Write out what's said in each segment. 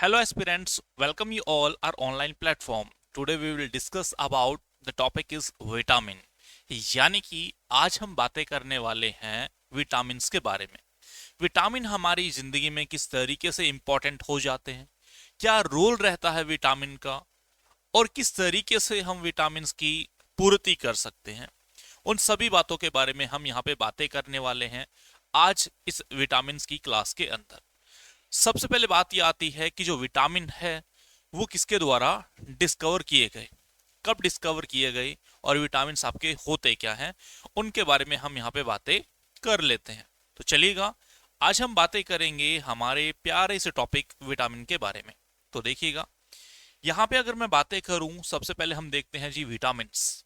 Hello aspirants, welcome you all our online platform. Today we will discuss about the topic is vitamin. यानी कि आज हम बातें करने वाले हैं विटामिन्स के बारे में। विटामिन हमारी जिंदगी में किस तरीके से इंपॉर्टेंट हो जाते हैं, क्या रोल रहता है विटामिन का और किस तरीके से हम विटामिन्स की पूर्ति कर सकते हैं, उन सभी बातों के बारे में हम यहाँ पे बातें करने वाले हैं आज इस विटामिन्स की क्लास के अंदर। सबसे पहले बात यह आती है कि जो विटामिन है वो किसके द्वारा डिस्कवर किए गए, कब डिस्कवर किए गए और विटामिन आपके होते क्या हैं, उनके बारे में हम यहाँ पे बातें कर लेते हैं। तो चलिएगा, आज हम बातें करेंगे हमारे प्यारे से टॉपिक विटामिन के बारे में। तो देखिएगा, यहाँ पे अगर मैं बातें करूं, सबसे पहले हम देखते हैं जी विटामिन्स।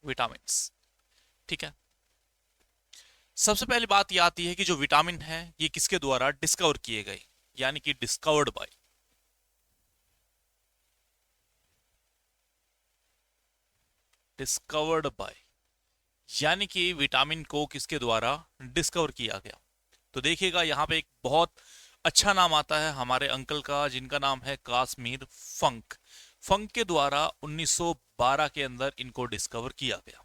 विटामिन्स, ठीक है। सबसे पहली बात यह आती है कि जो विटामिन है ये किसके द्वारा डिस्कवर किए गए, यानी कि डिस्कवर्ड बाय। डिस्कवर्ड बाय यानी कि विटामिन को किसके द्वारा डिस्कवर किया गया। तो देखिएगा, यहाँ पे एक बहुत अच्छा नाम आता है हमारे अंकल का, जिनका नाम है काश्मीर फंक। फंक के द्वारा 1912 के अंदर इनको डिस्कवर किया गया।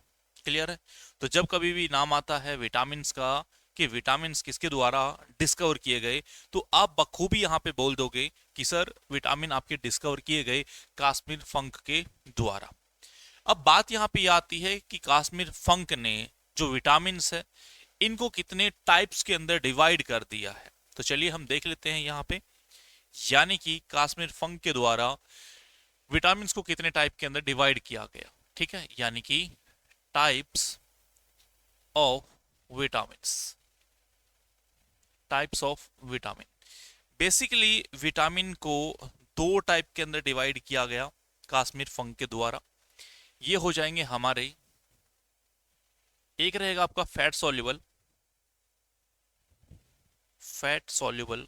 क्लियर है। तो जब कभी भी नाम आता है विटामिन्स का कि विटामिन्स किसके द्वारा डिस्कवर किए गए, तो आप बखूबी यहाँ पे बोल दोगे कि सर विटामिन आपके डिस्कवर किए गए काश्मीर फंक के द्वारा। अब बात यहाँ पे आती है कि काश्मीर फंक ने जो विटामिन्स है इनको कितने टाइप्स के अंदर डिवाइड कर दिया है। तो चलिए हम देख लेते हैं यहाँ पे, यानी कि काश्मीर फंक के द्वारा विटामिन्स को कितने टाइप के अंदर डिवाइड किया गया। ठीक है, यानी कि types of vitamins. Types of vitamin, basically vitamin को दो टाइप के अंदर डिवाइड किया गया काश्मीर फंक के द्वारा। ये हो जाएंगे हमारे, एक रहेगा आपका फैट सॉल्युबल, फैट सॉल्युबल,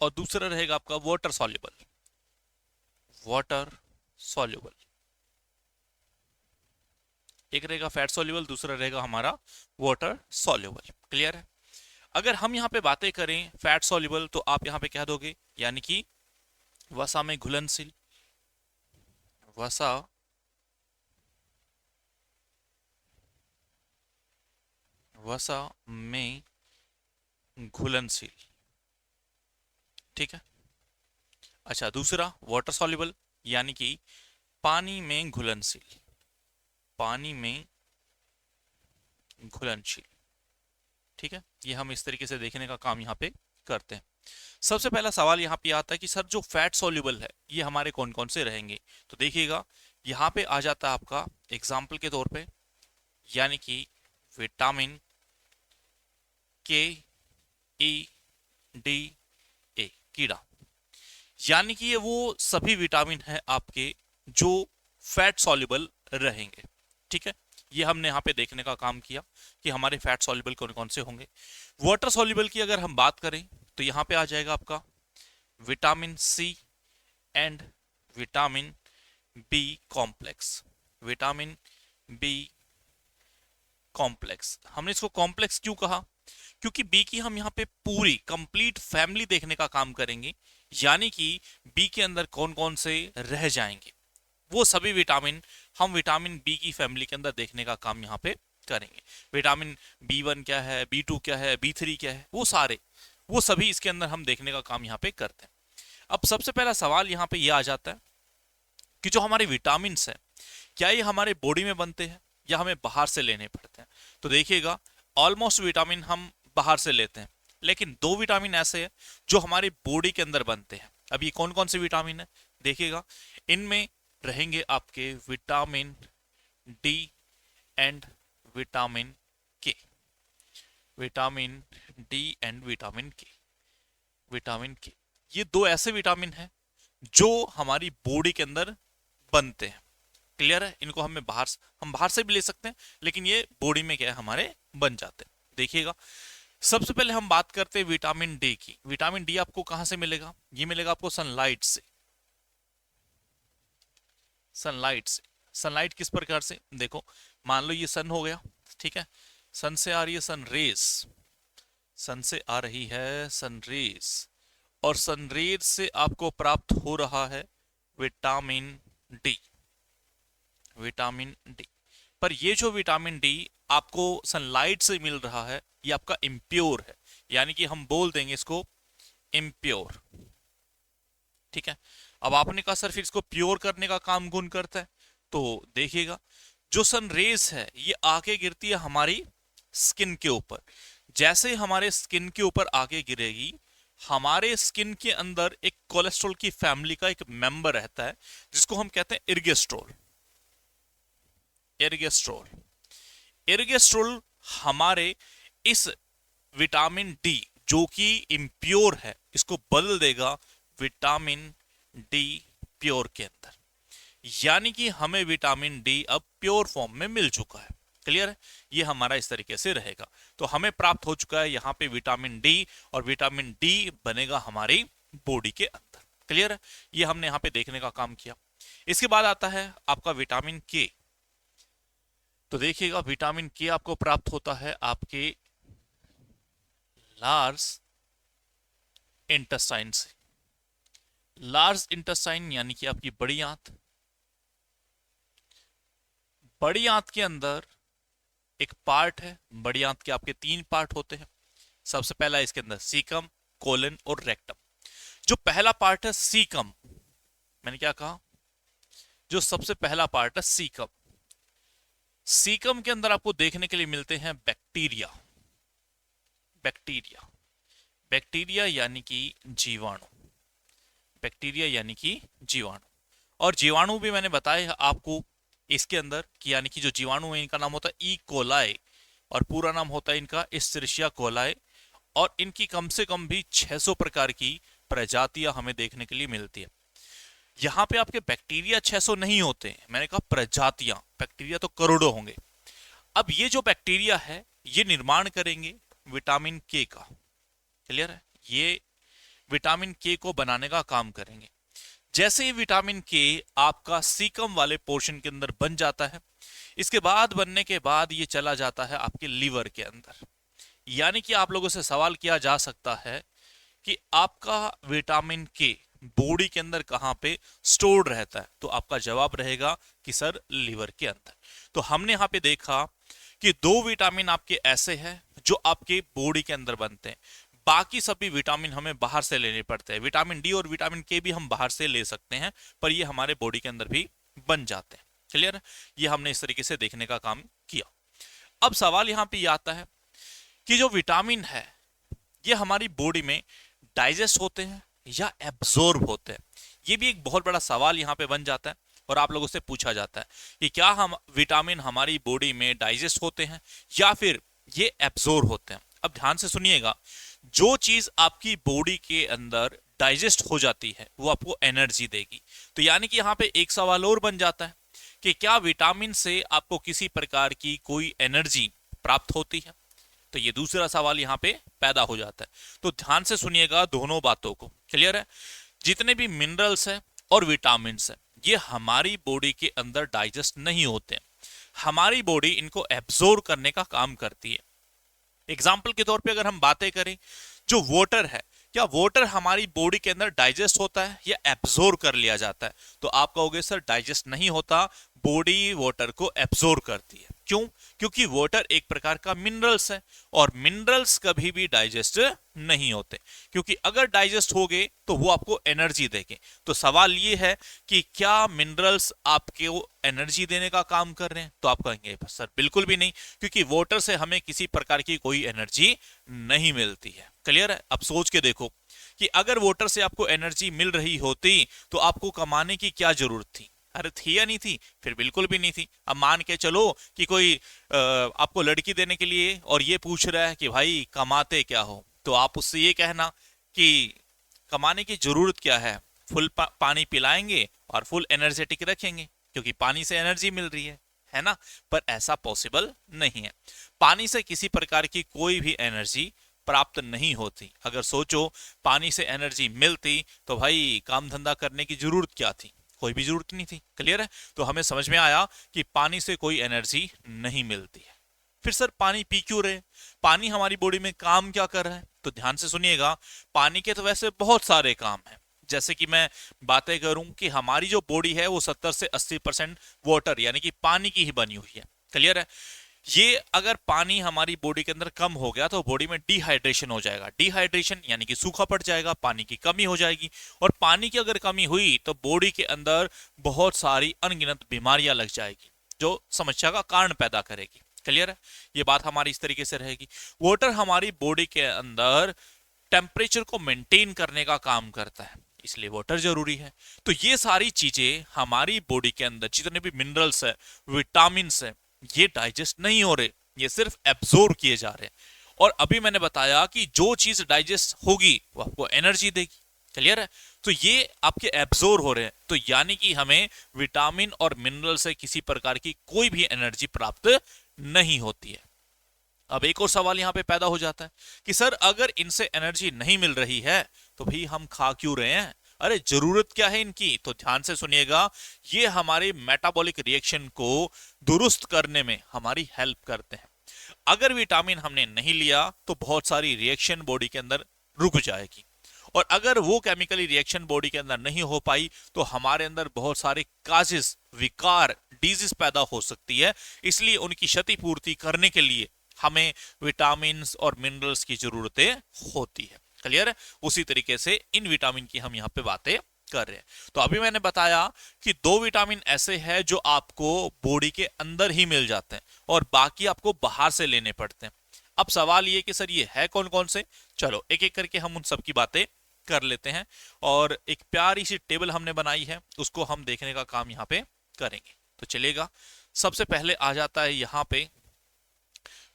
और दूसरा रहेगा आपका वाटर सॉल्युबल, वाटर सॉल्युबल। एक रहेगा फैट सॉल्युबल, दूसरा रहेगा हमारा वाटर सॉल्युबल। क्लियर है। अगर हम यहाँ पे बातें करें फैट सॉल्युबल, तो आप यहाँ पे कह दोगे यानी कि वसा में घुलनशील, वसा वसा में घुलनशील। ठीक है। अच्छा, दूसरा वाटर सॉल्युबल यानी कि पानी में घुलनशील, पानी में घुलनशील। ठीक है, ये हम इस तरीके से देखने का काम यहाँ पे करते हैं। सबसे पहला सवाल यहाँ पे आता है कि सर जो फैट सॉल्युबल है ये हमारे कौन कौन से रहेंगे। तो देखिएगा, यहाँ पे आ जाता है आपका एग्जाम्पल के तौर पे, यानी कि विटामिन के, ई, डी, ए, कीड़ा। यानी कि ये वो सभी विटामिन है आपके जो फैट सॉल्युबल रहेंगे। ठीक है, ये हमने यहाँ पे देखने का काम किया कि हमारे फैट सॉल्युबल कौन कौन से होंगे। वाटर सॉल्युबल की अगर हम बात करें तो यहाँ पे आ जाएगा आपका vitamin C and vitamin B complex. Vitamin B complex, हमने इसको कॉम्प्लेक्स क्यों कहा, क्योंकि बी की हम यहाँ पे पूरी कंप्लीट फैमिली देखने का काम करेंगे। यानी कि बी के अंदर कौन कौन से रह जाएंगे, वो सभी विटामिन हम विटामिन बी की फैमिली के अंदर देखने का काम यहाँ पे करेंगे। विटामिन बी1 क्या है, बी2 क्या है, बी3 क्या है, वो सारे वो सभी इसके अंदर हम देखने का काम यहाँ पे करते हैं। अब सबसे पहला सवाल यहाँ पे ये आ जाता है कि जो हमारे विटामिन है क्या ये हमारे बॉडी में बनते हैं या हमें बाहर से लेने पड़ते हैं। तो देखिएगा, ऑलमोस्ट विटामिन हम बाहर से लेते हैं, लेकिन दो विटामिन ऐसे हैं जो हमारी बॉडी के अंदर बनते हैं। अब ये कौन कौन से विटामिन है, देखिएगा, इनमें रहेंगे आपके विटामिन डी एंड विटामिन के। विटामिन डी एंड विटामिन के, विटामिन के, ये दो ऐसे विटामिन हैं जो हमारी बॉडी के अंदर बनते हैं। क्लियर है। इनको हम बाहर से भी ले सकते हैं, लेकिन ये बॉडी में क्या है हमारे बन जाते हैं। देखिएगा, सबसे पहले हम बात करते हैं विटामिन डी की। विटामिन डी आपको कहां से मिलेगा, ये मिलेगा आपको सनलाइट से। सनलाइट से, सनलाइट किस प्रकार से, देखो मान लो ये सन हो गया, ठीक है, सन से आ रही है सन रेस, सन से आ रही है सनरेज, और सनरेज से आपको प्राप्त हो रहा है विटामिन डी। विटामिन डी, पर ये जो विटामिन डी आपको सनलाइट से मिल रहा है ये आपका इम्प्योर है, यानी कि हम बोल देंगे इसको इम्प्योर। ठीक है, अब आपने कहा सर फिर इसको प्योर करने का काम कौन करता है, तो देखिएगा जो सन रेज है ये आके गिरती है हमारी स्किन के ऊपर। जैसे हमारे स्किन के ऊपर आके गिरेगी, हमारे स्किन के अंदर एक कोलेस्ट्रॉल की फैमिली का एक मेंबर रहता है जिसको हम कहते हैं इर्गेस्ट्रोल। इर्गेस्ट्रोल, इर्गेस्ट्रोल हमारे इस विटामिन डी जो कि इम्प्योर है इसको बदल देगा विटामिन डी प्योर के अंदर, यानी कि हमें विटामिन डी अब प्योर फॉर्म में मिल चुका है। क्लियर है, ये हमारा इस तरीके से रहेगा। तो हमें प्राप्त हो चुका है यहाँ पे विटामिन डी, और विटामिन डी बनेगा हमारी बॉडी के अंदर। क्लियर है, ये हमने यहाँ पे देखने का काम किया। इसके बाद आता है आपका विटामिन के। तो देखिएगा विटामिन के आपको प्राप्त होता है आपके लार्ज इंटेस्टाइन से। लार्ज इंटेस्टाइन यानी कि आपकी बड़ी आंत। बड़ी आंत के अंदर एक पार्ट है, बड़ी आंत के आपके 3 पार्ट होते हैं। सबसे पहला इसके अंदर सीकम, कोलन और रेक्टम। जो पहला पार्ट है सीकम, मैंने क्या कहा, जो सबसे पहला पार्ट है सीकम। सीकम के अंदर आपको देखने के लिए मिलते हैं बैक्टीरिया। बैक्टीरिया, बैक्टीरिया यानी कि जीवाणु। बैक्टीरिया यानी कि जीवाणु, और जीवाणु भी मैंने बताया आपको इसके अंदर कि यानी कि जो जीवाणु है इनका नाम होता है ई कोलाई, और पूरा नाम होता है इनका एस्चेरिशिया कोलाई, और इनकी कम से कम भी 600 प्रकार की प्रजातियां हमें देखने के लिए मिलती है। यहाँ पे आपके बैक्टीरिया 600 नहीं होते हैं, मैंने कहा प्रजातियां, बैक्टीरिया तो करोड़ों होंगे। अब ये जो बैक्टीरिया है ये निर्माण करेंगे विटामिन के का। क्लियर है, ये विटामिन के को बनाने का काम करेंगे। जैसे ही विटामिन के आपका सीकम वाले पोर्शन के अंदर बन जाता है, इसके बाद बनने के बाद ये चला जाता है आपके लीवर के अंदर। यानी कि आप लोगों से सवाल किया जा सकता है कि आपका विटामिन के बॉडी के अंदर कहां पे स्टोर्ड रहता है, तो आपका जवाब रहेगा कि सर लीवर के अंदर। तो हमने यहां पे देखा कि 2 विटामिन आपके ऐसे हैं जो आपके बॉडी के अंदर बनते हैं, बाकी सभी विटामिन हमें बाहर से लेने पड़ते हैं। विटामिन डी और विटामिन के भी हम बाहर से ले सकते हैं, पर ये हमारे बॉडी के अंदर भी बन जाते हैं। क्लियर, ये हमने इस तरीके से देखने का काम किया। अब सवाल यहां पे आता है कि जो विटामिन है ये हमारी बॉडी में डाइजेस्ट होते हैं या एब्जॉर्ब होते हैं। ये भी एक बहुत बड़ा सवाल यहाँ पे बन जाता है, और आप लोगों से पूछा जाता है कि क्या हम विटामिन हमारी बॉडी में डाइजेस्ट होते हैं या फिर ये एब्जॉर्ब होते हैं। अब ध्यान से सुनिएगा, जो चीज आपकी बॉडी के अंदर डाइजेस्ट हो जाती है वो आपको एनर्जी देगी। तो यानी कि यहाँ पे एक सवाल और बन जाता है कि क्या विटामिन से आपको किसी प्रकार की कोई एनर्जी प्राप्त होती है। तो ये दूसरा सवाल यहाँ पे पैदा हो जाता है। तो ध्यान से सुनिएगा दोनों बातों को। क्लियर है, जितने भी मिनरल्स हैं और विटामिन है ये हमारी बॉडी के अंदर डाइजेस्ट नहीं होते हैं, हमारी बॉडी इनको एब्जॉर्ब करने का काम करती है। एग्जाम्पल के तौर पे अगर हम बातें करें, जो वाटर है, क्या वाटर हमारी बॉडी के अंदर डाइजेस्ट होता है या एब्जॉर्ब कर लिया जाता है। तो आप कहोगे सर डाइजेस्ट नहीं होता, बॉडी वाटर को एब्जॉर्ब करती है। क्यों? क्योंकि वाटर एक प्रकार का मिनरल्स है, और मिनरल्स कभी भी डाइजेस्ट नहीं होते, क्योंकि अगर डाइजेस्ट हो गए तो वो आपको एनर्जी देंगे। तो सवाल ये है कि क्या मिनरल्स आपको एनर्जी देने का काम कर रहे हैं, तो आप कहेंगे सर बिल्कुल भी नहीं, क्योंकि वाटर से हमें किसी प्रकार की कोई एनर्जी नहीं मिलती है। क्लियर है, अब सोच के देखो कि अगर वाटर से आपको एनर्जी मिल रही होती तो आपको कमाने की क्या जरूरत थी। अरे थी या नहीं थी? फिर बिल्कुल भी नहीं थी। अब मान के चलो कि कोई आपको लड़की देने के लिए और ये पूछ रहा है कि भाई कमाते क्या हो, तो आप उससे ये कहना कि कमाने की जरूरत क्या है, फुल पानी पिलाएंगे और फुल एनर्जेटिक रखेंगे, क्योंकि पानी से एनर्जी मिल रही है ना। पर ऐसा पॉसिबल नहीं है, पानी से किसी प्रकार की कोई भी एनर्जी प्राप्त नहीं होती। अगर सोचो पानी से एनर्जी मिलती तो भाई काम धंधा करने की जरूरत क्या थी, कोई भी जरूरत नहीं थी। क्लियर है, तो हमें समझ में आया कि पानी से कोई एनर्जी नहीं मिलती है। फिर सर पानी पी क्यों रहे, पानी हमारी बॉडी में काम क्या कर रहा है, तो ध्यान से सुनिएगा। पानी के तो वैसे बहुत सारे काम हैं। जैसे कि मैं बातें करूं कि हमारी जो बॉडी है वो 70 से 80% वाटर यानी कि पानी की ही बनी हुई है। क्लियर है। ये अगर पानी हमारी बॉडी के अंदर कम हो गया तो बॉडी में डिहाइड्रेशन हो जाएगा। डिहाइड्रेशन यानी कि सूखा पड़ जाएगा, पानी की कमी हो जाएगी। और पानी की अगर कमी हुई तो बॉडी के अंदर बहुत सारी अनगिनत बीमारियां लग जाएगी जो समस्या का कारण पैदा करेगी। क्लियर है। ये बात हमारी इस तरीके से रहेगी। वाटर हमारी बॉडी के अंदर टेम्परेचर को मेंटेन करने का काम करता है, इसलिए वाटर जरूरी है। तो ये सारी चीजें हमारी बॉडी के अंदर जितने भी मिनरल्स है, विटामिन है, ये डाइजेस्ट नहीं हो रहे, ये सिर्फ एब्जॉर्ब किए जा रहे हैं। और अभी मैंने बताया कि जो चीज डाइजेस्ट होगी वो आपको एनर्जी देगी। क्लियर है। तो ये आपके एब्जॉर्ब हो रहे हैं, तो यानी कि हमें विटामिन और मिनरल से किसी प्रकार की कोई भी एनर्जी प्राप्त नहीं होती है। अब एक और सवाल यहां पे पैदा हो जाता है कि सर अगर इनसे एनर्जी नहीं मिल रही है तो भाई हम खा क्यों रहे हैं, अरे जरूरत क्या है इनकी। तो ध्यान से सुनिएगा, ये हमारे मेटाबॉलिक रिएक्शन को दुरुस्त करने में हमारी हेल्प करते हैं। अगर विटामिन हमने नहीं लिया तो बहुत सारी रिएक्शन बॉडी के अंदर रुक जाएगी, और अगर वो केमिकली रिएक्शन बॉडी के अंदर नहीं हो पाई तो हमारे अंदर बहुत सारे काजेस, विकार, डिजीज पैदा हो सकती है। इसलिए उनकी क्षतिपूर्ति करने के लिए हमें विटामिन और मिनरल्स की जरूरतें होती है। क्लियर है। उसी तरीके से इन विटामिन की हम यहाँ पे बातें कर रहे हैं। तो अभी मैंने बताया कि 2 विटामिन ऐसे हैं जो आपको बॉडी के अंदर ही मिल जाते हैं और बाकी आपको बाहर से लेने पड़ते हैं। अब सवाल ये कि सर ये है कौन कौन से, चलो एक एक करके हम उन सब की बातें कर लेते हैं। और एक प्यारी सी टेबल हमने बनाई है, उसको हम देखने का काम यहाँ पे करेंगे। तो चलेगा, सबसे पहले आ जाता है यहाँ पे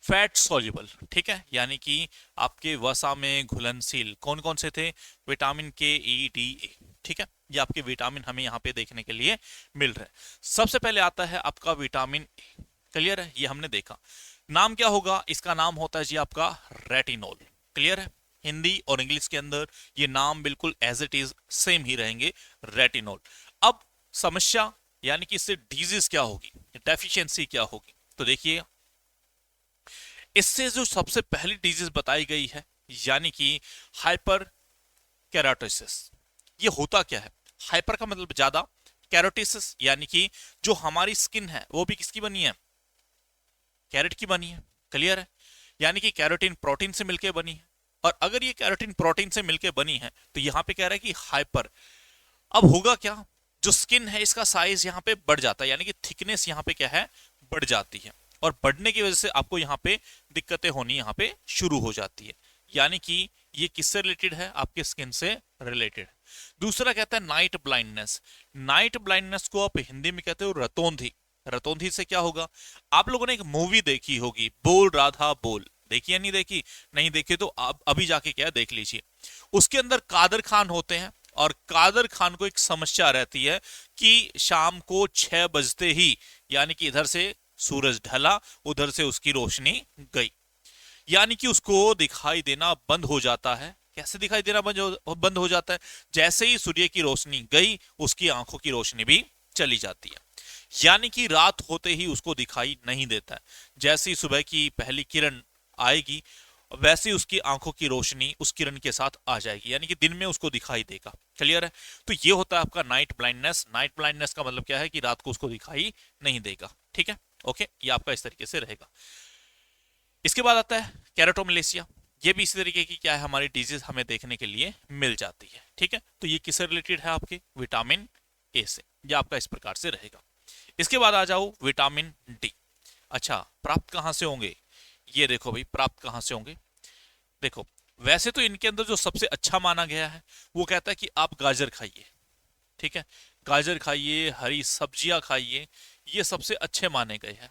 फैट सॉल्युबल। ठीक है, यानी कि आपके वसा में घुलनशील कौन कौन से थे, विटामिन के, ई, डी, ए। ठीक है, ये आपके विटामिन हमें यहाँ पे देखने के लिए मिल रहे हैं। सबसे पहले आता है आपका विटामिन ए। क्लियर है, ये हमने देखा। नाम क्या होगा, इसका नाम होता है जी आपका रेटिनॉल। क्लियर है। हिंदी और इंग्लिश के अंदर ये नाम बिल्कुल एज इट इज सेम ही रहेंगे, रेटिनॉल। अब समस्या यानी कि इससे डिजीज क्या होगी, डेफिशिएंसी क्या होगी, तो देखिए इससे जो सबसे पहली डिजीज बताई गई है यानी कि हाइपर केराटोसिस। ये होता क्या है, हाइपर का मतलब ज्यादा, केराटोसिस यानी कि जो हमारी स्किन है वो भी किसकी बनी है, कैरेट की बनी है। क्लियर है, यानी कि कैरोटीन प्रोटीन से मिलकर बनी है। और अगर ये कैरोटीन प्रोटीन से मिलकर बनी है तो यहां पे कह रहा है कि हाइपर। अब होगा क्या, जो स्किन है इसका साइज यहां पे बढ़ जाता है, यानी कि थिकनेस यहां पे क्या है, बढ़ जाती है। और बढ़ने की वजह से आपको यहाँ पे दिक्कतें होनी यहाँ पे शुरू हो जाती है। यानी कि ये किससे रिलेटेड है, आपके स्किन से रिलेटेड। दूसरा कहता है नाइट ब्लाइंडनेस। नाइट ब्लाइंडनेस को आप हिंदी में कहते हो रतौंधी। रतौंधी से क्या होगा, आप लोगों ने एक मूवी देखी होगी, बोल राधा बोल, देखी या नहीं देखी, नहीं देखी तो आप अभी जाके क्या देख लीजिए। उसके अंदर कादर खान होते हैं और कादर खान को एक समस्या रहती है कि शाम को 6 बजते ही, यानी कि इधर से सूरज ढला उधर से उसकी रोशनी गई, यानी कि उसको दिखाई देना बंद हो जाता है। कैसे दिखाई देना बंद हो जाता है, जैसे ही सूर्य की रोशनी गई उसकी आंखों की रोशनी भी चली जाती है, यानी कि रात होते ही उसको दिखाई नहीं देता है। जैसे ही सुबह की पहली किरण आएगी वैसे उसकी आंखों की रोशनी उस किरण के साथ आ जाएगी, यानी कि दिन में उसको दिखाई देगा। क्लियर है। तो ये होता है आपका नाइट ब्लाइंडनेस। नाइट ब्लाइंडनेस का मतलब क्या है कि रात को उसको दिखाई नहीं देगा। ठीक है, ओके, ये आपका इस तरीके से रहेगा। इसके बाद आता है कैरोटोमलेसिया। ये भी इसी तरीके की क्या है, हमारी डिजीज हमें देखने के लिए मिल जाती है। ठीक है, तो ये किससे रिलेटेड है, आपके विटामिन ए से। ये आपका इस प्रकार से रहेगा। इसके बाद आ जाओ विटामिन डी। अच्छा, प्राप्त कहां से होंगे, ये देखो भाई प्राप्त कहां से होंगे। देखो वैसे तो इनके अंदर जो सबसे अच्छा माना गया है वो कहता है कि आप गाजर खाइए। ठीक है, गाजर खाइए, हरी सब्जियां खाइए, ये सबसे अच्छे माने गए हैं।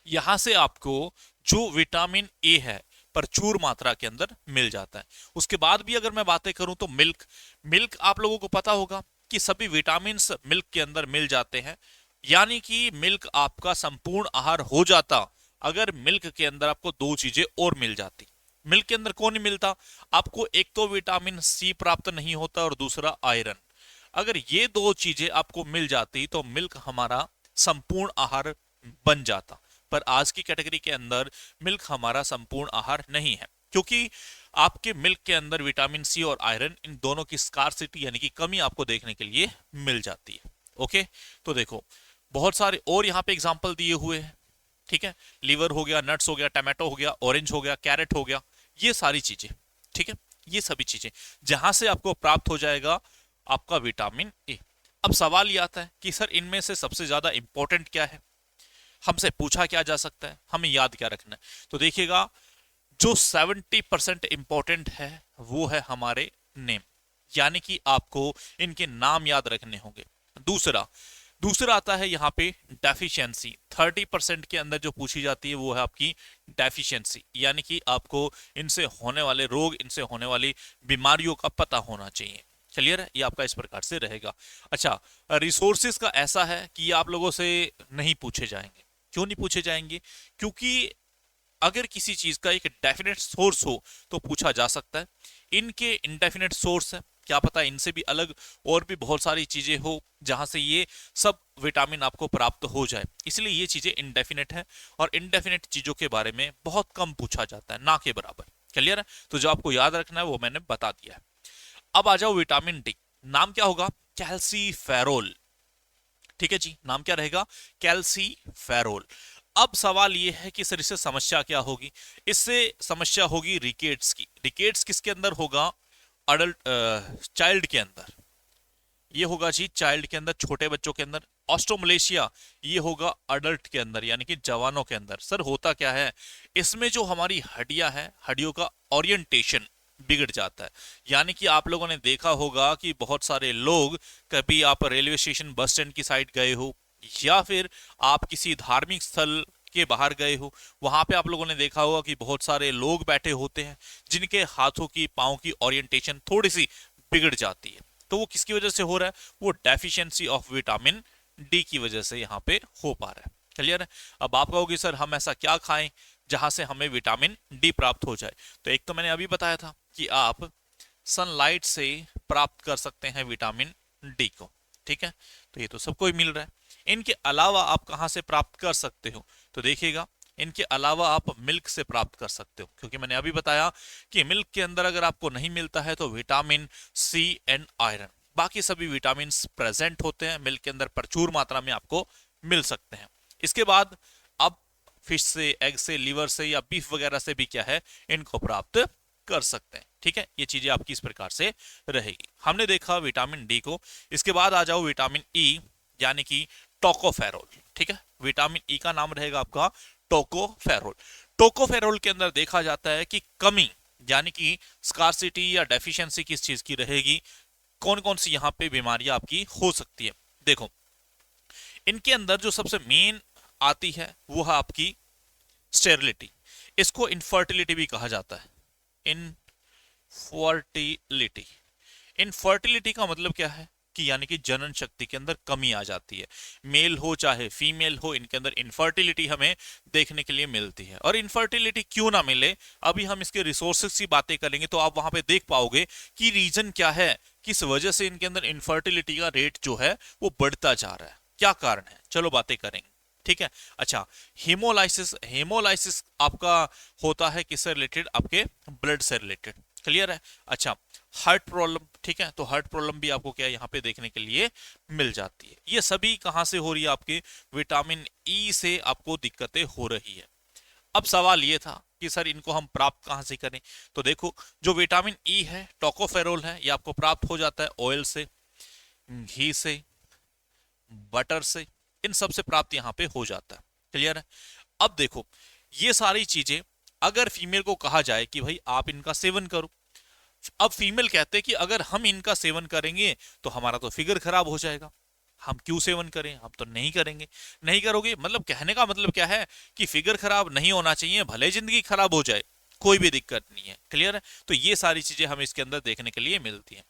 यहां से आपको जो विटामिन ए है प्रचुर मात्रा के अंदर मिल जाता है। उसके बाद भी अगर मैं बातें करूं तो मिल्क, मिल्क आप लोगों को पता होगा कि सभी विटामिन मिल्क के अंदर मिल जाते हैं, यानी कि मिल्क आपका संपूर्ण आहार हो जाता अगर मिल्क के अंदर आपको 2 चीजें और मिल जाती। मिल्क के अंदर कौन नहीं मिलता आपको, एक तो विटामिन सी प्राप्त नहीं होता और दूसरा आयरन। अगर ये 2 चीजें आपको मिल जाती तो मिल्क हमारा संपूर्ण आहार बन जाता। पर आज की कैटेगरी के अंदर मिल्क हमारा संपूर्ण आहार नहीं है, क्योंकि आपके मिल्क के अंदर विटामिन सी और आयरन इन दोनों की स्कार्सिटी यानी कि कमी आपको देखने के लिए मिल जाती है। ओके, तो देखो बहुत सारे और यहाँ पे एग्जाम्पल दिए हुए हैं, ठीक है, लीवर हो गया, नट्स हो गया, टमाटो हो गया, ऑरेंज हो गया, कैरेट हो गया, ये सारी चीजें, ठीक है, ये सभी चीजें जहां से आपको प्राप्त हो जाएगा आपका विटामिन ए। अब सवाल ये आता है कि सर इनमें से सबसे ज्यादा इंपॉर्टेंट क्या है, हमसे पूछा क्या जा सकता है, हमें याद क्या रखना है। तो देखिएगा जो 70% इंपॉर्टेंट है वो है हमारे नेम, यानी कि आपको इनके नाम याद रखने होंगे। दूसरा दूसरा आता है यहाँ पे डेफिशिएंसी। 30% के अंदर जो पूछी जाती है वो है आपकी डेफिशिएंसी, यानी कि आपको इनसे होने वाले रोग, इनसे होने वाली बीमारियों का पता होना चाहिए। क्लियर है, ये आपका इस प्रकार से रहेगा। अच्छा, रिसोर्सेज का ऐसा है कि ये आप लोगों से नहीं पूछे जाएंगे। क्यों नहीं पूछे जाएंगे? क्योंकि अगर किसी चीज का एक डेफिनेट सोर्स हो तो पूछा जा सकता है। इनके इंडेफिनेट सोर्स है, क्या पता इनसे भी अलग और भी बहुत सारी चीजें हो जहां से ये सब विटामिन आपको प्राप्त हो जाए, इसलिए ये चीजें इंडेफिनेट है और इंडेफिनेट चीजों के बारे में बहुत कम पूछा जाता है, ना के बराबर। क्लियर है, तो जो आपको याद रखना है वो मैंने बता दिया है। अब आ जाओ विटामिन डी, नाम क्या होगा? कैल्सीफेरोल। ठीक है जी, नाम क्या रहेगा? कैल्सीफेरोल। अब सवाल यह है कि सर इससे समस्या क्या होगी? इससे समस्या होगी रिकेट्स की। रिकेट्स किसके अंदर होगा? अडल्ट चाइल्ड के अंदर, ये होगा जी चाइल्ड के अंदर, छोटे बच्चों के अंदर। ऑस्ट्रोमलेशिया ये होगा अडल्ट के अंदर यानी कि जवानों के अंदर। सर होता क्या है, इसमें जो हमारी हड्डियां हैं, हड्डियों का ओरिएंटेशन बिगड़ जाता है। यानी कि आप लोगों ने देखा होगा कि बहुत सारे लोग, कभी आप रेलवे स्टेशन, बस स्टैंड की साइड गए हो या फिर आप किसी धार्मिक स्थल के बाहर गए हो, वहां पे आप लोगों ने देखा होगा कि बहुत सारे लोग बैठे होते हैं जिनके हाथों की, पांव की ओरिएंटेशन थोड़ी सी बिगड़ जाती है। तो वो किसकी वजह से हो रहा है? वो डेफिशिएंसी ऑफ विटामिन डी की वजह से यहाँ पे हो पा रहा है। क्लियर है? अब आप कहोगे सर हम ऐसा क्या खाएं जहां से हमें विटामिन डी प्राप्त हो जाए? तो एक तो मैंने अभी बताया था कि आप सनलाइट से प्राप्त कर सकते हैं विटामिन डी को, ठीक है, तो ये तो सबको ही मिल रहा है। इनके अलावा आप कहां से प्राप्त कर सकते हो? तो देखिएगा इनके अलावा आप मिल्क से प्राप्त कर सकते हो, क्योंकि मैंने अभी बताया कि मिल्क के अंदर अगर आपको नहीं मिलता है तो विटामिन सी एंड आयरन, बाकी सभी विटामिन प्रेजेंट होते हैं मिल्क के अंदर, प्रचुर मात्रा में आपको मिल सकते हैं। इसके बाद अब फिश से, एग से, लीवर से या बीफ वगैरह से भी क्या है, इनको प्राप्त कर सकते हैं। ठीक है, ये चीजें आपकी इस प्रकार से रहेगी। हमने देखा विटामिन डी को। इसके बाद आ जाओ विटामिन ई यानी कि टोकोफेरोल। ठीक है, विटामिन ई का नाम रहेगा आपका टोकोफेरोल। टोकोफेरोल के अंदर देखा जाता है कि कमी यानी कि स्कार्सिटी या डेफिशिएंसी किस चीज की रहेगी, कौन कौन सी यहां पे बीमारियां आपकी हो सकती है। देखो इनके अंदर जो सबसे मेन आती है वो है आपकी स्टेरिलिटी। इसको इनफर्टिलिटी भी कहा जाता है। इनफर्टिलिटी, इनफर्टिलिटी का मतलब क्या है कि यानी कि जनन शक्ति के अंदर कमी आ जाती है। मेल हो चाहे फीमेल हो, इनके अंदर इनफर्टिलिटी हमें देखने के लिए मिलती है। और इनफर्टिलिटी क्यों ना मिले, अभी हम इसके रिसोर्सेज की बातें करेंगे तो आप वहां पे देख पाओगे कि रीजन क्या है, किस वजह से इनके अंदर इनफर्टिलिटी का रेट जो है वो बढ़ता जा रहा है, क्या कारण है, चलो बातें करेंगे। ठीक है, अच्छा, हेमोलाइसिस, हेमोलाइसिस आपका होता है किससे रिलेटेड? आपके ब्लड से रिलेटेड। क्लियर है? अच्छा, हार्ट प्रॉब्लम, ठीक है, तो हार्ट प्रॉब्लम भी आपको क्या यहाँ पे देखने के लिए मिल जाती है। ये सभी कहां से हो रही है? आपके विटामिन ई से आपको दिक्कतें हो रही है। अब सवाल ये था कि सर इनको हम प्राप्त कहां से करें? तो देखो जो विटामिन ई है, टोकोफेरोल है, ये आपको प्राप्त हो जाता है ऑयल से, घी से, बटर से, इन सब से प्राप्त यहां पे हो जाता है। क्लियर है? अब देखो ये सारी चीजें अगर फीमेल को कहा जाए कि भाई आप इनका सेवन करो, अब फीमेल कहते हैं कि अगर हम इनका सेवन करेंगे तो हमारा तो फिगर खराब हो जाएगा, हम क्यों सेवन करें, हम तो नहीं करेंगे। नहीं करोगे मतलब कहने का मतलब क्या है कि फिगर खराब नहीं होना चाहिए, भले जिंदगी खराब हो जाए कोई भी दिक्कत नहीं है। क्लियर है? तो ये सारी चीजें हमें इसके अंदर देखने के लिए मिलती हैं।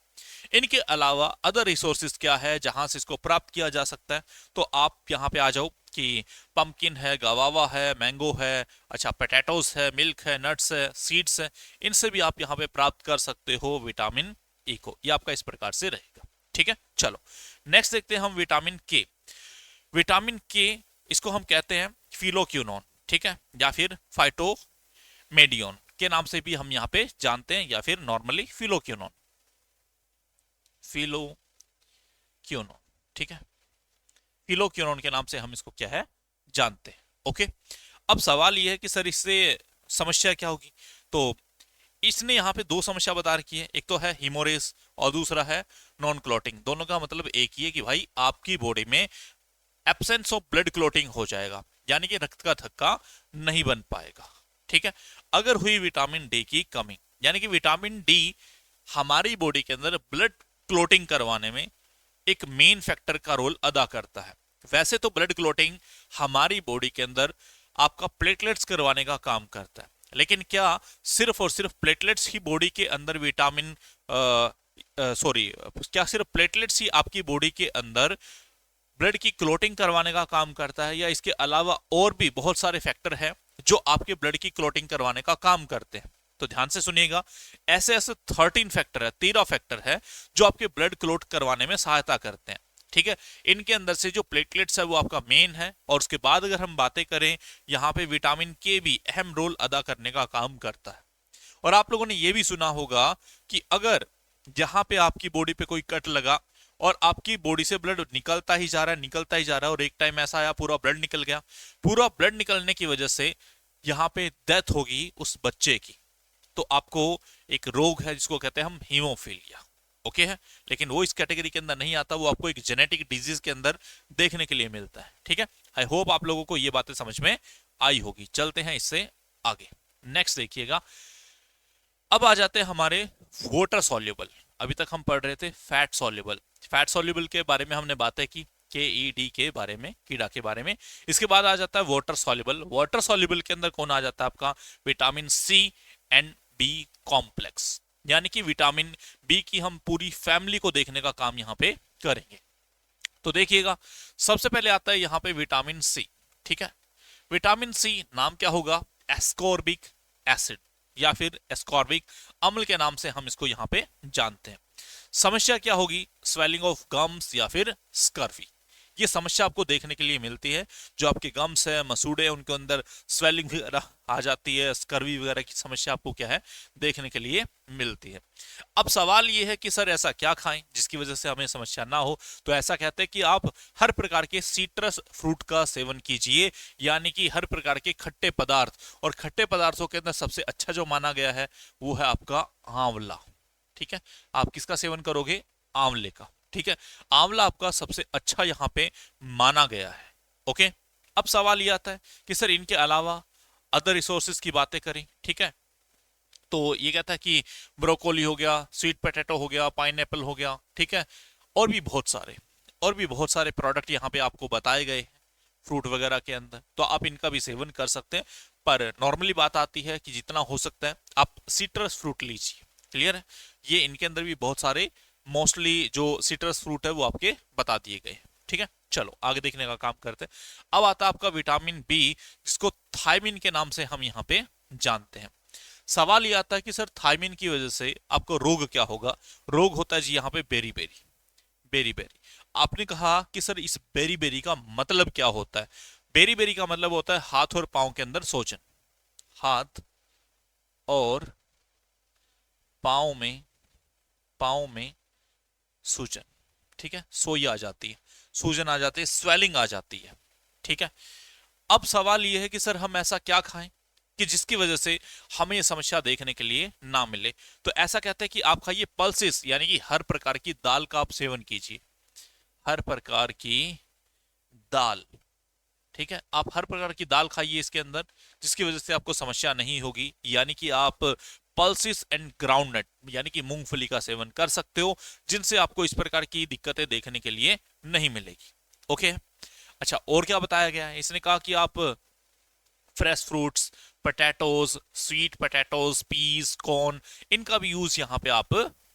इनके अलावा अदर रिसोर्सेज क्या है जहां से इसको प्राप्त किया जा सकता है? तो आप यहां पे आ जाओ कि पंपकिन है, गवावा है, मैंगो है, अच्छा पोटैटोस है, मिल्क है, नट्स है, सीड्स है, इनसे भी आप यहां पे प्राप्त कर सकते हो विटामिन ई को। ये आपका इस प्रकार से रहेगा। ठीक है, चलो नेक्स्ट देखते हैं हम विटामिन के। विटामिन के इसको हम कहते हैं फिलोक्यूनोन, ठीक है, या फिर फाइटोमेडियन के नाम से भी हम यहाँ पे जानते हैं, या फिर नॉर्मली फिलोक्यूनोन, फिलोक्यूनोन, ठीक है, फिलोक्यूनोन के नाम से हम इसको क्या है जानते हैं। ओके, अब सवाल यह है कि सर इससे समस्या क्या होगी। तो इसने यहाँ पे दो समस्या बता रखी है, एक तो है हीमोरेस और दूसरा है नॉन क्लॉटिंग। दोनों का मतलब एक ही है कि भाई आपकी बॉडी में एब्सेंस ऑफ ब्लड क्लॉटिंग हो जाएगा, यानी कि रक्त का थक्का नहीं बन पाएगा, ठीक है। अगर हुई विटामिन डी की कमी, यानी कि विटामिन डी हमारी बॉडी के अंदर ब्लड क्लॉटिंग करवाने में एक मेन फैक्टर का रोल अदा करता है। वैसे तो ब्लड क्लॉटिंग हमारी बॉडी के अंदर आपका प्लेटलेट्स करवाने का काम करता है, लेकिन क्या सिर्फ और सिर्फ प्लेटलेट्स ही बॉडी के अंदर विटामिन क्या सिर्फ प्लेटलेट्स ही आपकी बॉडी के अंदर ब्लड की क्लॉटिंग करवाने का काम करता है, या इसके अलावा और भी बहुत सारे फैक्टर हैं जो आपके ब्लड की क्लॉटिंग करवाने का काम करते हैं। तो ध्यान से सुनिएगा, ऐसे ऐसे 13 फैक्टर है, 13 फैक्टर है जो आपके ब्लड क्लॉट करवाने में सहायता करते हैं, ठीक है। इनके अंदर से जो प्लेटलेट्स है वो आपका मेन है, और उसके बाद अगर हम बातें करें यहाँ पे विटामिन के भी अहम रोल अदा करने का काम करता है। और आप लोगों ने ये भी सुना होगा कि अगर जहां पे आपकी बॉडी पे कोई कट लगा और आपकी बॉडी से ब्लड निकलता ही जा रहा है, निकलता ही जा रहा है, और एक टाइम ऐसा आया पूरा ब्लड निकल गया, पूरा ब्लड निकलने की वजह से यहाँ पे डेथ होगी उस बच्चे की, तो आपको एक रोग है जिसको कहते हैं हम हीमोफीलिया, ओके है। लेकिन वो इस कैटेगरी के अंदर नहीं आता, वो आपको एक जेनेटिक डिजीज के अंदर देखने के लिए मिलता है, ठीक है। आई होप आप लोगों को ये बातें समझ में आई होगी। चलते हैं इससे आगे, नेक्स्ट देखिएगा। अब आ जाते हैं हमारे वाटर सॉल्युबल। अभी तक हम पढ़ रहे थे फैट सॉल्युबल। फैट सॉल्युबल के बारे में हमने बातें की, KED के बारे में, कीड़ा के बारे में। इसके बाद आ जाता है वाटर सॉल्युबल। वाटर सॉल्युबल के अंदर कौन आ जाता है आपका, vitamin C and B complex, यानी कि विटामिन बी की हम पूरी फैमिली को देखने का काम यहाँ पे करेंगे। तो देखिएगा, सबसे पहले आता है यहाँ पे विटामिन सी, ठीक है। विटामिन सी नाम क्या होगा, एस्कॉर्बिक एसिड या फिर एस्कॉर्बिक अम्ल के नाम से हम इसको यहाँ पे जानते हैं। समस्या क्या होगी, स्वेलिंग ऑफ गम्स या फिर स्कर्वी। ये समस्या आपको देखने के लिए मिलती है, जो आपके गम्स है, मसूड़े हैं, उनके अंदर स्वेलिंग वगैरह आ जाती है, स्कर्वी वगैरह की समस्या आपको क्या है देखने के लिए मिलती है। अब सवाल ये है कि सर ऐसा क्या खाएं जिसकी वजह से हमें समस्या ना हो। तो ऐसा कहते हैं कि आप हर प्रकार के सिट्रस फ्रूट का सेवन कीजिए, यानी कि हर प्रकार के खट्टे पदार्थ, और खट्टे पदार्थों के अंदर सबसे अच्छा जो माना गया है वो है आपका आंवला, ठीक है। आप किसका सेवन करोगे, आंवले का, ठीक है। आंवला आपका सबसे अच्छा यहाँ पे माना गया है, ओके। अब सवाल ये आता है कि सर इनके अलावा अदर रिसोर्सेज की बातें करें, ठीक है। तो ये कहता है कि ब्रोकोली हो गया, स्वीट पोटैटो हो गया, पाइनएप्पल हो गया, ठीक है, और भी बहुत सारे प्रोडक्ट यहाँ पे आपको बताए गए हैं फ्रूट वगैरह के अंदर, तो आप इनका भी सेवन कर सकते हैं। पर नॉर्मली बात आती है कि जितना हो सकता है आप सिट्रस फ्रूट लीजिए, क्लियर है। ये इनके अंदर भी बहुत सारे मोस्टली जो सिट्रस फ्रूट है वो आपके बता दिए गए, ठीक है। चलो आगे देखने का काम करते हैं। अब आता है आपका विटामिन बी, जिसको थायमिन के नाम से हम यहाँ पे जानते हैं। सवाल ये आता है कि सर थायमिन की वजह से आपको रोग क्या होगा। रोग होता है जी यहाँ पे बेरी बेरी, बेरी बेरी। आपने कहा कि सर इस बेरी बेरी का मतलब क्या होता है। बेरी बेरी का मतलब होता है हाथ और पांव के अंदर सोजन, हाथ और पांव में सूजन, ठीक है, सोई आ जाती है, सूजन आ जाती है, स्वेलिंग आ जाती है, ठीक है। अब सवाल यह है कि सर हम ऐसा क्या खाएं कि जिसकी वजह से हमें यह समस्या देखने के लिए ना मिले। तो ऐसा कहते हैं कि आप खाइए पल्सेस, यानी कि हर प्रकार की दाल का आप सेवन कीजिए, हर प्रकार की दाल, ठीक है। आप हर प्रकार की दाल खाइए इसके अंदर, जिसकी वजह से आपको समस्या नहीं होगी। यानी कि आप पल्सेस एंड ग्राउंडनट यानी कि मूंगफली का सेवन कर सकते हो, जिनसे आपको इस प्रकार की दिक्कतें देखने के लिए नहीं मिलेगी, ओके। अच्छा, और क्या बताया गया है, इसने कहा कि आप fresh fruits, potatoes, sweet potatoes, peas, corn, इनका भी यूज यहाँ पे आप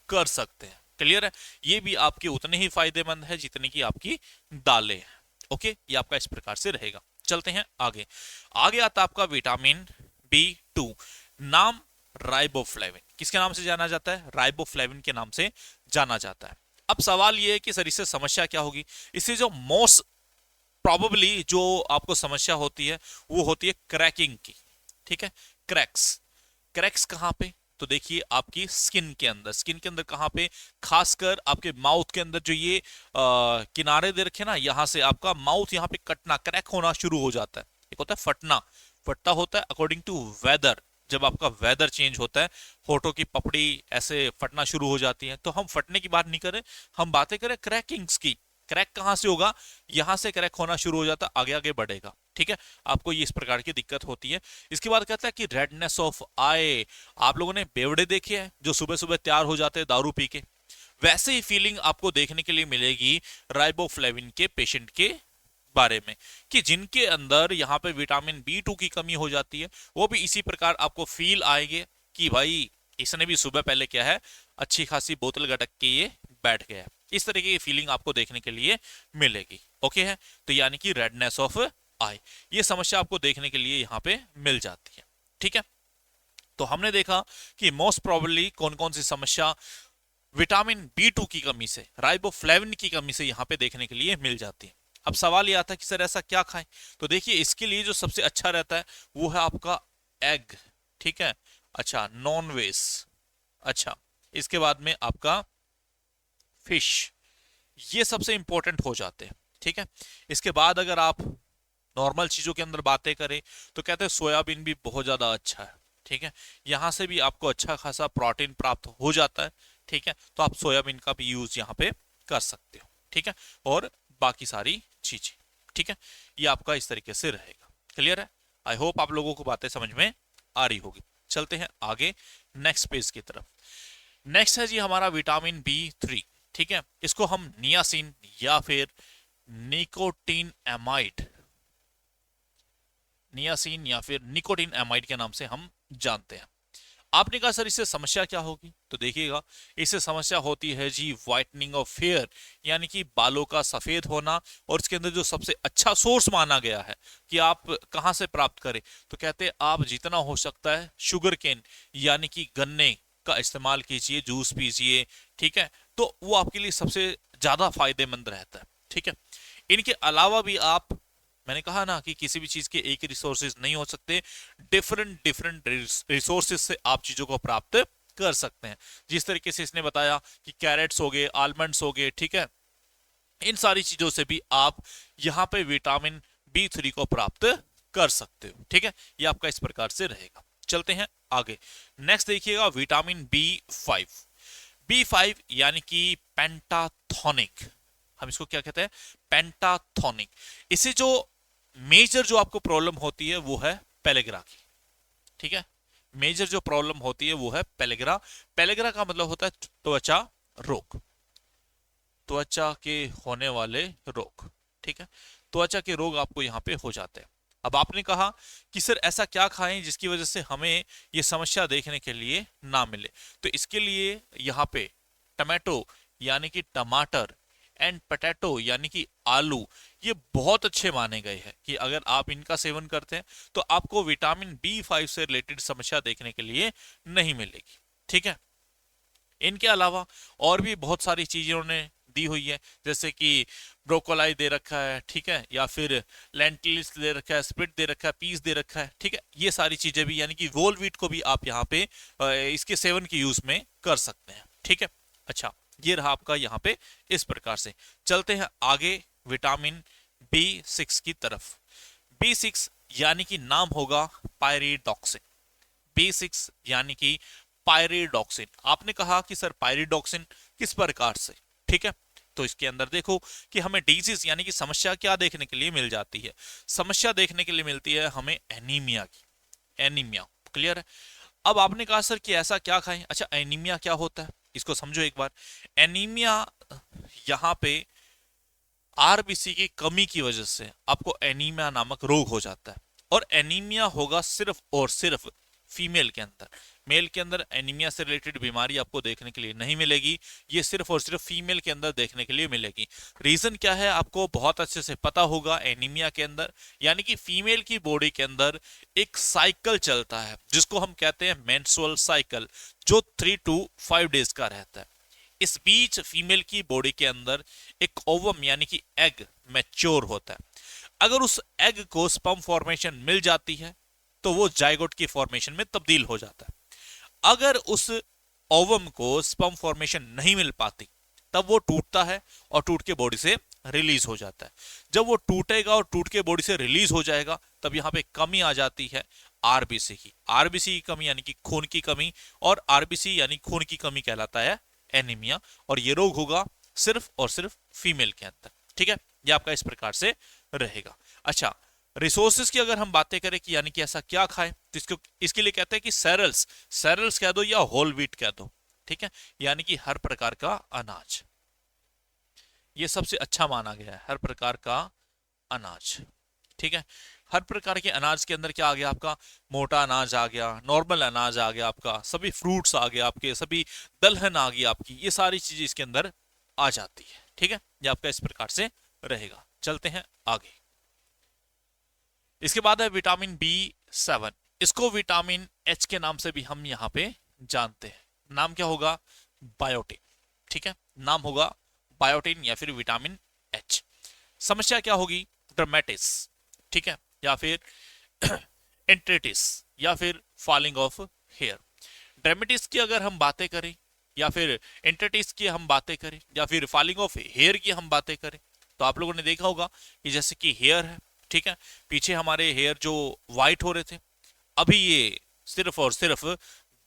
कर सकते हैं, क्लियर है। ये भी आपके उतने ही फायदेमंद है जितने की आपकी दालें हैं, ओके। ये आपका इस प्रकार से रहेगा। चलते हैं आगे। आगे आता आपका विटामिन B2, नाम राइबोफ्लेविन। किसके नाम से जाना जाता है, राइबोफ्लेविन के नाम से जाना जाता है। अब सवाल यह है कि सर इससे समस्या क्या होगी। इससे जो मोस्ट प्रॉबेबली जो आपको समस्या होती है वो होती है क्रैकिंग की, ठीक है। क्रैक्स, क्रैक्स कहाँ पे, तो देखिए आपकी स्किन के अंदर, स्किन के अंदर कहाँ पे, खासकर आपके माउथ के अंदर जो ये किनारे दे रखे ना, यहाँ से आपका माउथ यहाँ पे कटना, क्रैक होना शुरू हो जाता है। एक होता है फटना, फटता होता है अकॉर्डिंग टू वेदर, जब आपका वेदर चेंज होता है होठों की पपड़ी ऐसे फटना शुरू हो जाती है। तो हम फटने की बात नहीं करें, हम बातें करें क्रैकिंग्स की। क्रैक कहां से होगा, यहां से क्रैक होना शुरू हो जाता है, आगे आगे बढ़ेगा, ठीक है। आपको ये इस प्रकार की दिक्कत होती है। इसके बाद कहता है कि रेडनेस ऑफ आई, आप लोगों ने बेवड़े देखे हैं जो सुबह सुबह तैयार हो जाते हैं दारू पी के, वैसे ही फीलिंग आपको देखने के लिए मिलेगी राइबोफ्लेविन के पेशेंट के बारे में, कि जिनके अंदर यहाँ पे विटामिन बी2 की कमी हो जाती है, वो भी इसी प्रकार आपको फील आएंगे कि भाई इसने भी सुबह पहले क्या है, अच्छी खासी बोतल गटक के ये बैठ गया है। इस तरीके की फीलिंग आपको देखने के लिए मिलेगी, ओके है। तो यानी कि रेडनेस ऑफ आई, ये समस्या आपको देखने के लिए यहाँ पे मिल जाती है, ठीक है। तो हमने देखा कि मोस्ट प्रोबेबली कौन कौन सी समस्या विटामिन बी2 की कमी से, राइबोफ्लेविन की कमी से यहाँ पे देखने के लिए मिल जाती है। अब सवाल ये आता है कि सर ऐसा क्या खाएं, तो देखिए इसके लिए जो सबसे अच्छा रहता है वो है आपका एग, ठीक है। अच्छा, नॉन वेज, अच्छा, इसके बाद में आपका फिश, ये सबसे इंपॉर्टेंट हो जाते हैं, ठीक है। इसके बाद अगर आप नॉर्मल चीजों के अंदर बातें करें तो कहते हैं सोयाबीन भी बहुत ज्यादा अच्छा है, ठीक है। यहां से भी आपको अच्छा खासा प्रोटीन प्राप्त हो जाता है, ठीक है। तो आप सोयाबीन का भी यूज यहाँ पे कर सकते हो, ठीक है। और बाकी सारी चीजें, ठीक है, ये आपका इस तरीके से रहेगा। क्लियर है? आई होप आप लोगों को बातें समझ में आ रही होगी। चलते हैं आगे नेक्स्ट पेज की तरफ। नेक्स्ट है जी हमारा विटामिन बी3, ठीक है। इसको हम नियासिन या फिर निकोटीन एमाइड, नियासिन या फिर निकोटीन एमाइड के नाम से हम जानते हैं। आपने कहा सर इससे समस्या क्या होगी, तो देखिएगा इससे समस्या होती है जी व्हाइटनिंग ऑफ हेयर, यानी कि बालों का सफेद होना। और इसके अंदर जो सबसे अच्छा सोर्स माना गया है कि आप कहां से प्राप्त करें, तो कहते हैं आप जितना हो सकता है शुगर केन यानी कि गन्ने का इस्तेमाल कीजिए, जूस पीजिए, ठीक है। तो वो आपके लिए सबसे ज्यादा फायदेमंद रहता है, ठीक है। इनके अलावा भी आप, मैंने कहा ना कि किसी भी चीज के एक ही रिसोर्सेज नहीं हो सकते, डिफरेंट डिफरेंट रिसोर्सेज से आप चीजों को प्राप्त कर सकते हैं। जिस तरीके से इसने बताया कि कैरेट्स हो गए, आलमंड्स हो गए, ठीक है, इन सारी चीजों से भी आप यहाँ पे विटामिन बी3 को प्राप्त कर सकते हो, ठीक है। ये आपका इस प्रकार से रहेगा। चलते हैं आगे। नेक्स्ट देखिएगा विटामिन बी5, बी5 यानी कि पेंटाथोनिक, हम इसको क्या कहते हैं, पेंटाथोनिक। इसे जो मेजर जो आपको प्रॉब्लम होती है वो है पेलेग्रा की, ठीक है। मेजर जो प्रॉब्लम होती है वो है पेलेग्रा। पेलेग्रा का मतलब होता है त्वचा रोग, त्वचा के होने वाले रोग, ठीक है। त्वचा के रोग आपको यहाँ पे हो जाते हैं। अब आपने कहा कि सर ऐसा क्या खाएं जिसकी वजह से हमें ये समस्या देखने के लिए ना मिले, तो इसके लिए यहाँ पे टमाटो यानी कि टमाटर एंड पोटैटो यानी कि आलू, ये बहुत अच्छे माने गए हैं कि अगर आप इनका सेवन करते हैं तो आपको विटामिन बी5 से रिलेटेड समस्या देखने के लिए नहीं मिलेगी, ठीक है। इनके अलावा और भी बहुत सारी चीजें उन्होंने दी हुई है, जैसे कि ब्रोकोलाई दे रखा है, ठीक है, या फिर लेंटिल्स दे रखा है, स्प्रिट दे रखा है, पीस दे रखा है, ठीक है। ये सारी चीजें भी, यानी कि होल व्हीट को भी आप यहाँ पे इसके सेवन के यूज में कर सकते हैं, ठीक है। अच्छा, ये रहा आपका यहाँ पे इस प्रकार से। चलते हैं आगे विटामिन बी6 की तरफ। बी6 यानी कि नाम होगा पायरिडॉक्सिन, बी6 यानी कि पायरिडॉक्सिन। आपने कहा कि सर पायरिडॉक्सिन किस प्रकार से, ठीक है। तो इसके अंदर देखो कि हमें डिजीज यानी कि समस्या क्या देखने के लिए मिल जाती है, समस्या देखने के लिए मिलती है हमें एनीमिया की, एनीमिया। क्लियर है? अब आपने कहा सर कि ऐसा क्या खाएं, अच्छा एनीमिया क्या होता है इसको समझो एक बार। एनीमिया यहाँ पे आरबीसी की कमी की वजह से आपको एनीमिया नामक रोग हो जाता है। और एनीमिया होगा सिर्फ और सिर्फ फीमेल के अंदर, मेल के अंदर एनीमिया से रिलेटेड बीमारी आपको देखने के लिए नहीं मिलेगी, ये सिर्फ और सिर्फ फीमेल के अंदर देखने के लिए मिलेगी। रीजन क्या है आपको बहुत अच्छे से पता होगा। एनीमिया के अंदर यानी कि फीमेल की बॉडी के अंदर एक साइकिल चलता है जिसको हम कहते हैं मेंस्ट्रुअल साइकिल, जो 3 to 5 डेज का रहता है। इस बीच फीमेल की बॉडी के अंदर एक ओवम यानी कि एग मैच्योर होता है। अगर उस एग को स्पर्म फॉर्मेशन मिल जाती है तो वो जाइगोट की फॉर्मेशन में तब्दील हो जाता है। अगर उस ओवम को स्पर्म फॉर्मेशन नहीं मिल पाती तब वो टूटता है और टूट के बॉडी से रिलीज हो जाता है। जब वो टूटेगा और टूट के बॉडी से रिलीज हो जाएगा तब यहाँ पे कमी आ जाती है आरबीसी की। आरबीसी की कमी यानी कि खून की कमी, और आरबीसी यानी खून की कमी कहलाता है एनीमिया, और ये रोग होगा सिर्फ और सिर्फ फीमेल के अंदर। ठीक है, ये आपका इस प्रकार से रहेगा। अच्छा, रिसोर्सेज की अगर हम बातें करें कि यानी कि ऐसा क्या खाएं, तो इसको इसके लिए कहते हैं कि सेरल्स, सेरल्स कह दो या होल व्हीट कह दो। ठीक है, यानी कि हर प्रकार का अनाज, ये सबसे अच्छा माना गया है, हर प्रकार का अनाज। ठीक है, हर प्रकार के अनाज के अंदर क्या आ गया आपका, मोटा अनाज आ गया, नॉर्मल अनाज आ गया आपका, सभी फ्रूट्स आ गए आपके, सभी दलहन आ गई आपकी, ये सारी चीजें इसके अंदर आ जाती है। ठीक है, ये आपका इस प्रकार से रहेगा। चलते हैं आगे। इसके बाद है विटामिन B7। इसको विटामिन H के नाम से भी हम यहाँ पे जानते हैं। नाम क्या होगा, बायोटिन। ठीक है, नाम होगा बायोटिन या फिर विटामिन H। समस्या क्या होगी, ड्रमेटिस, ठीक है, या फिर एंट्रेटिस, या फिर फॉलिंग ऑफ हेयर। ड्रमेटिस की अगर हम बातें करें, या फिर एंट्रेटिस की हम बातें करें, या फिर फॉलिंग ऑफ हेयर की हम बातें करें, तो आप लोगों ने देखा होगा कि जैसे कि हेयर है, ठीक है, पीछे हमारे हेयर जो व्हाइट हो रहे थे, अभी ये सिर्फ और सिर्फ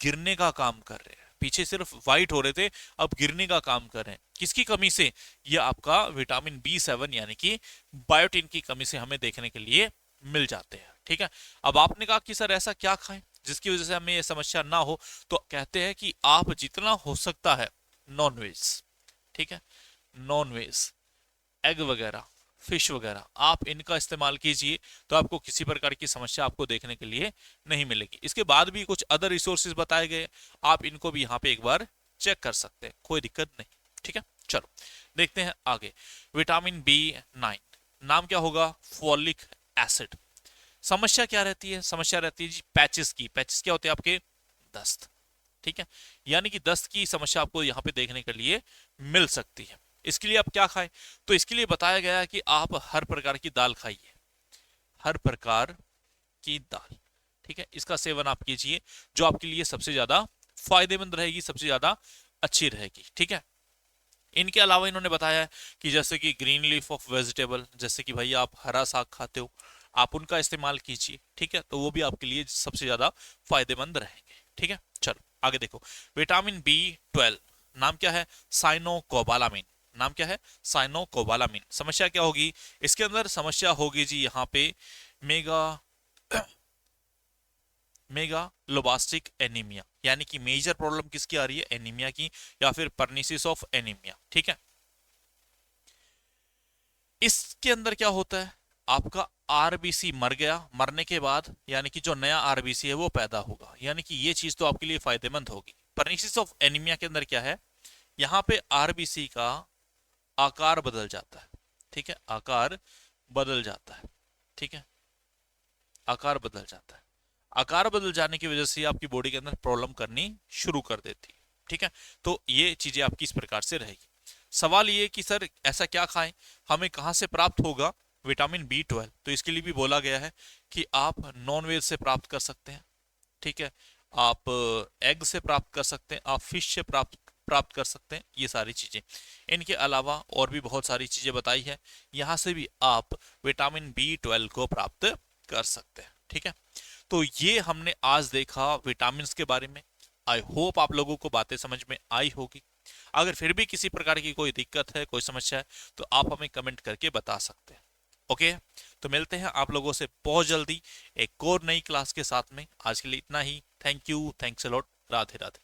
गिरने का काम कर रहे हैं। पीछे सिर्फ व्हाइट हो रहे थे, अब गिरने का काम कर रहे हैं। किसकी कमी से, ये आपका विटामिन B7 यानी कि बायोटिन की कमी से हमें देखने के लिए मिल जाते हैं। ठीक है, अब आपने कहा कि सर ऐसा क्या खाएं जिसकी वजह से हमें ये समस्या ना हो, तो कहते हैं कि आप जितना हो सकता है नॉनवेज, ठीक है, नॉनवेज, एग वगैरह, फिश वगैरह, आप इनका इस्तेमाल कीजिए तो आपको किसी प्रकार की समस्या आपको देखने के लिए नहीं मिलेगी। इसके बाद भी कुछ अदर रिसोर्सेज बताए गए, आप इनको भी यहाँ पे एक बार चेक कर सकते हैं, कोई दिक्कत नहीं। ठीक है, चलो देखते हैं आगे। विटामिन B9, नाम क्या होगा, फॉलिक एसिड। समस्या क्या रहती है, समस्या रहती है जी पैचेस की। पैचेस क्या होते हैं आपके, दस्त। ठीक है, यानी कि दस्त की समस्या आपको यहाँ पे देखने के लिए मिल सकती है। इसके लिए आप क्या खाएं, तो इसके लिए बताया गया है कि आप हर प्रकार की दाल खाइए, हर प्रकार की दाल। ठीक है, इसका सेवन आप कीजिए, जो आपके लिए सबसे ज्यादा फायदेमंद रहेगी, सबसे ज्यादा अच्छी रहेगी। ठीक है, इनके अलावा इन्होंने बताया है कि जैसे कि ग्रीन लीफ ऑफ वेजिटेबल, जैसे कि भाई आप हरा साग खाते हो, आप उनका इस्तेमाल कीजिए। ठीक है, तो वो भी आपके लिए सबसे ज्यादा फायदेमंद रहेंगे। ठीक है, चलो आगे देखो। विटामिन B12, नाम क्या है, साइनोकोबालामिन। नाम क्या है, साइनोकोबालामिन। समस्या क्या होगी, इसके अंदर समस्या होगी जी यहाँ पे मेगा मेगालोबास्टिक एनीमिया, यानी कि मेजर प्रॉब्लम किसकी आ रही है, एनीमिया की, या फिर परनिसिस ऑफ एनीमिया। ठीक है, इसके अंदर क्या होता है, आपका आरबीसी मर गया, मरने के बाद यानी कि जो नया आरबीसी है वो पैदा होगा, यानी कि ये चीज तो आपके लिए फायदेमंद होगी। परनिसिस ऑफ एनीमिया के अंदर क्या है, यहाँ पे आरबीसी का आकार बदल जाता है। ठीक है, आकार बदल जाता है। ठीक है, आकार बदल जाता है। आकार बदल जाने की वजह से आपकी बॉडी के अंदर प्रॉब्लम करनी शुरू कर देती है। ठीक है, तो ये चीजें आपकी इस प्रकार से रहेगी। सवाल ये कि सर ऐसा क्या खाएं, हमें कहां से प्राप्त होगा विटामिन B12, तो इसके लिए भी बोला गया है कि आप नॉन वेज से प्राप्त कर सकते हैं। ठीक है, आप एग से प्राप्त कर सकते हैं, आप फिश से प्राप्त प्राप्त कर सकते हैं, ये सारी चीजें। इनके अलावा और भी बहुत सारी चीजें बताई है, यहां से भी आप विटामिन B12 को प्राप्त कर सकते हैं। ठीक है, तो ये हमने आज देखा विटामिन के बारे में। आई होप आप लोगों को बातें समझ में आई होगी। अगर फिर भी किसी प्रकार की कोई दिक्कत है, कोई समस्या है, तो आप हमें कमेंट करके बता सकते हैं। ओके, तो मिलते हैं आप लोगों से बहुत जल्दी एक और नई क्लास के साथ में। आज के लिए इतना ही। Thank you, thanks a lot, Radhe Radhe.